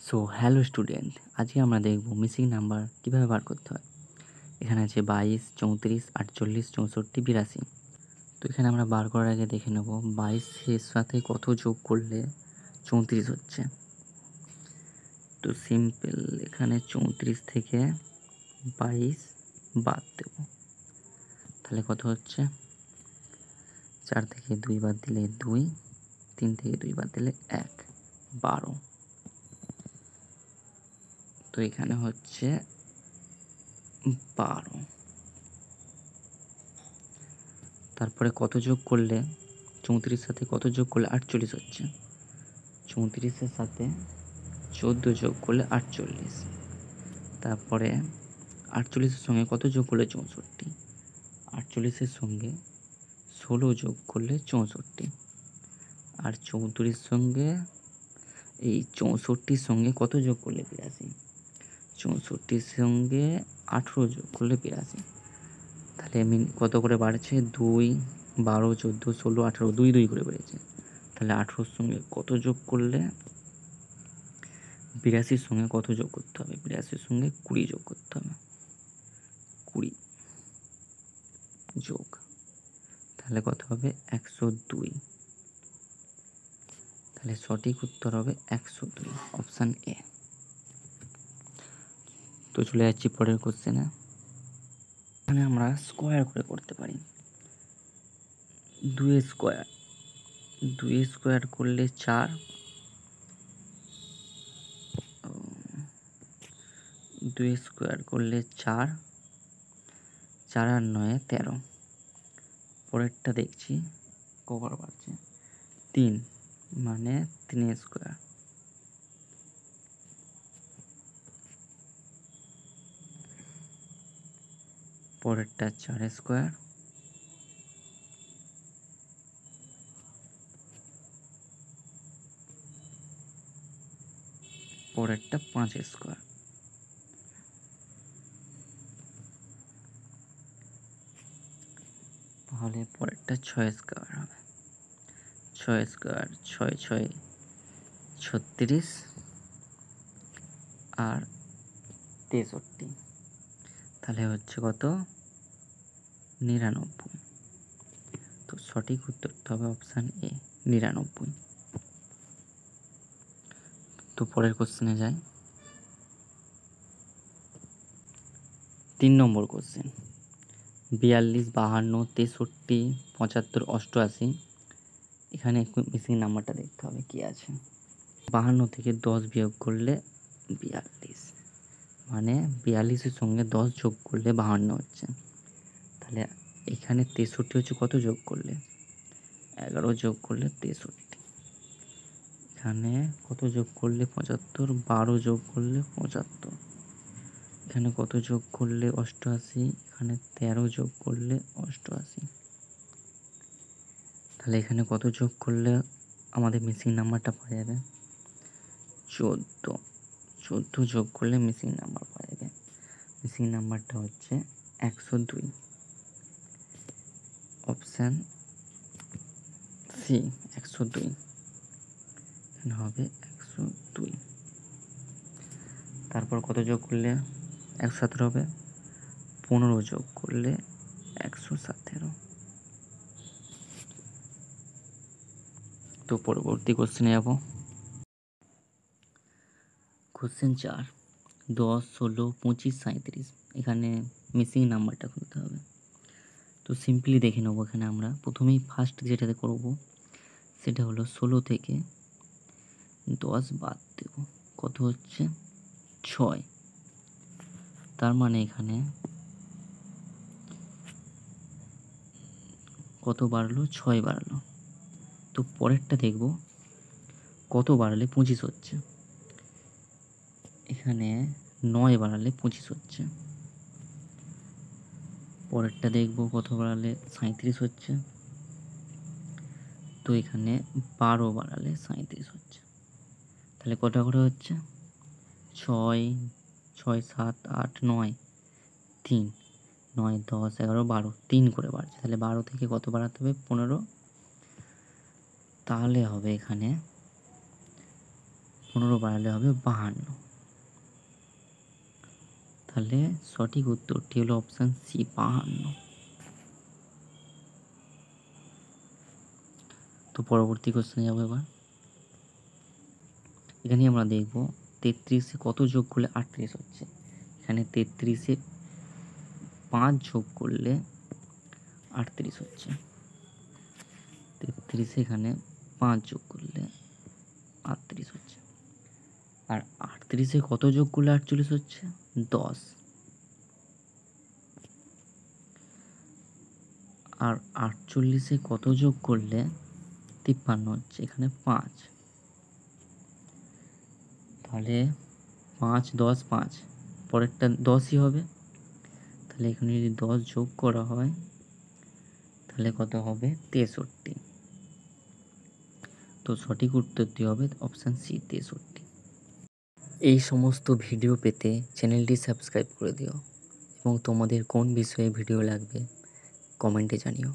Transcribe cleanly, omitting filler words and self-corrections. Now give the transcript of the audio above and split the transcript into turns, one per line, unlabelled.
So hello student, আজকে আমরা দেখব মিসিং নাম্বার কীভাবে বার করতে হয়। এখানে আছে 22, 34, 48, 64, 82। তো এখানে আমরা বার করার আগে দেখে নেব 22-এর সাথে কত যোগ করলে 34 হচ্ছে। তো সিম্পল, এখানে 34 থেকে 22 বাদ দেব, তাহলে কত হচ্ছে? 4 থেকে 2 বাদ দিলে 2, 3 থেকে 2 বাদ দিলে 1, 12। তো এখানে হচ্ছে 12। তারপরে কত যোগ করলে 34 সাথে কত যোগ করলে 48 হচ্ছে? 34-এর সাথে 14 যোগ করলে 48। তারপরে 48-এর সঙ্গে কত যোগ করলে 64? 48-এর সঙ্গে 16 যোগ করলে 64। আর 34-এর সঙ্গে এই 64-র সঙ্গে কত যোগ করলে 82? 64-র সঙ্গে 18 যোগ করলে 82। তাহলে কত করে বাড়ছে? 2, 12, 14, 16, 18, 2 2 করে বেড়েছে। তাহলে 18-র সঙ্গে কত যোগ করলে 82-র সঙ্গে কত যোগ করতে হবে? 82-র সঙ্গে 20 যোগ করতে হবে। 20 যোগ, তাহলে কত হবে? 102। তাহলে সঠিক উত্তর হবে 102, অপশান এ। তো চলে যাচ্ছি পরের কোশ্চেনে। এখানে আমরা স্কোয়ার করে করতে পারি। 2 স্কোয়ার করলে 4, 2 স্কোয়ার করলে 4, 4 আর 9 13। পরেরটা দেখছি কবার বাড়ছে। 3 মানে 3 স্কোয়ার। পরেরটা 4 স্কোয়ার। পরেরটা 5 স্কোয়ার। তাহলে পরেরটা 6 স্কোয়ার হবে। 6 স্কোয়ার, 6 6 36 আর 63। তাহলে হচ্ছে কত? 99। তো সঠিক উত্তরটা হবে অপশান এ, 99। তো পরের কোশ্চেনে যাই। 3 নম্বর কোশ্চেন। 42, 52, 63, 75, 88। এখানে একটু মিসিং নাম্বারটা দেখতে হবে কি আছে। 52 থেকে 10 বিয়োগ করলে 42, মানে 42-এর সঙ্গে 10 যোগ করলে 52 হচ্ছে। তাহলে এখানে 63 হচ্ছে কত যোগ করলে? 11 যোগ করলে 63। এখানে কত যোগ করলে 75? 12 যোগ করলে 75। এখানে কত যোগ করলে 88? এখানে 13 যোগ করলে 88। তাহলে এখানে কত যোগ করলে আমাদের মিসিং নাম্বারটা পাওয়া যাবে? 14। 14 যোগ করলে মিসিং নাম্বার পাওয়া যাবে। মিসিং নাম্বারটা হচ্ছে 102, অপশান সি, 102। এখানে হবে 102। তারপর কত যোগ করলে 117 হবে? 15 যোগ করলে 117। তো পরবর্তী কোশ্চেনে যাব। কোশ্চেন 4, 10, 16, 25, 37। এখানে মিসিং নাম্বারটা খুঁজতে হবে। তো সিম্পলি দেখে নেবো। এখানে আমরা প্রথমেই ফার্স্ট যেটাতে করব সেটা হলো 16 থেকে 10 বাদ দেব। কত হচ্ছে? 6। তার মানে এখানে কত বাড়লো? 6 বাড়লো। তো পরেরটা দেখব কত বাড়ালে 25 হচ্ছে। এখানে 9 বাড়ালে 25 হচ্ছে। পরেরটা দেখব কত বাড়ালে 37 হচ্ছে। তো এখানে 12 বাড়ালে 37 হচ্ছে। তাহলে কটা করে হচ্ছে? 6, 6, 7, 8, 9, 3, 9, 10, 11, 12, 3 করে বাড়ছে। তাহলে 12 থেকে কত বাড়াতে হবে? 15। তাহলে হবে এখানে 15 বাড়ালে হবে 52। তাহলে সঠিক উত্তরটি হলো অপশান সি, 52। তো পরবর্তী কোশ্চেনে যাবো এবার। এখানে আমরা দেখব 33-এ কত যোগ করলে 38 হচ্ছে। এখানে 33-এ 5 যোগ করলে 38 হচ্ছে। 33-এ এখানে 5 যোগ করলে 38 হচ্ছে। আর 38-এ কত যোগ করলে 48 হচ্ছে? 10। আর 48-এ কত যোগ করলে 53 হচ্ছে? এখানে 5। তাহলে 5, 10, 5, পরেরটা 10ই হবে। তাহলে এখানে যদি 10 যোগ করা হয় তাহলে কত হবে? 63। তো সঠিক উত্তরটি হবে অপশান সি, 63। এই সমস্ত ভিডিও পেতে চ্যানেলটি সাবস্ক্রাইব করে দিও এবং তোমাদের কোন বিষয়ে ভিডিও লাগবে কমেন্টে জানিও।